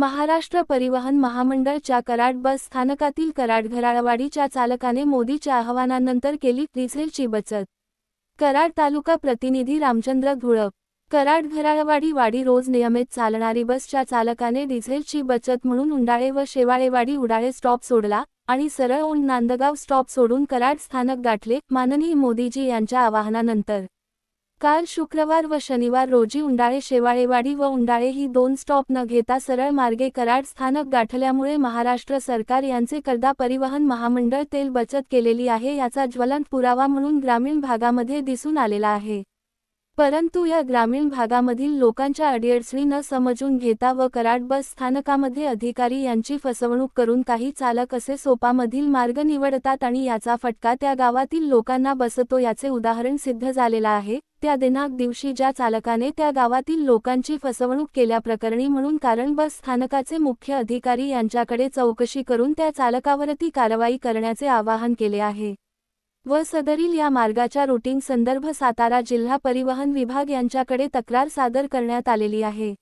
महाराष्ट्र परिवहन महामंडळच्या कराड बस स्थानकातील कराड घराळवाडीच्या चालकाने मोदीच्या आवाहनानंतर केली डिझेलची बचत। कराड तालुका प्रतिनिधी रामचंद्र धुळप। कराड घराळवाडी वाडी रोज नियमित चालणारी बसच्या चालकाने डिझेलची बचत म्हणून उंडाळे व शेवाळेवाडी उडाळे स्टॉप सोडला आणि सरळ औंध नांदगाव स्टॉप सोडून कराड स्थानक गाठले। माननीय मोदीजी यांच्या आवाहनानंतर काल शुक्रवार व शनिवार रोजी उंडाळे शेवाळेवाडी व उंडाळे ही दोन स्टॉप न घेता सरळ मार्गे कराड स्थानक गाठल्यामुळे महाराष्ट्र सरकार यांचे करदा परिवहन महामंडळ तेल बचत केलेली आहे याचा ज्वलंत पुरावा म्हणून ग्रामीण भागामध्ये दिसून आलेला आहे। परंतु या ग्रामीण भागामधील लोकांच्या अडीअडचणी न समजून घेता व कराड बस स्थानकामध्ये अधिकारी यांची फसवणूक करून काही चालक असे सोपामधील मार्ग निवडतात आणि याचा फटका त्या गावातील लोकांना बसतो याचे उदाहरण सिद्ध झालेला आहे। त्या दिवशी ज्या चालकाने त्या गावातील लोकांची फसवणूक केल्याप्रकरणी म्हणून कारण बस स्थानकाचे मुख्य अधिकारी यांच्याकडे चौकशी करून त्या चालकावरती कारवाई करण्याचे आवाहन केले आहे व सदरील या मार्गाच्या रूटिंग संदर्भ सातारा जिल्हा परिवहन विभाग यांच्याकडे तक्रार सादर करण्यात आलेली आहे।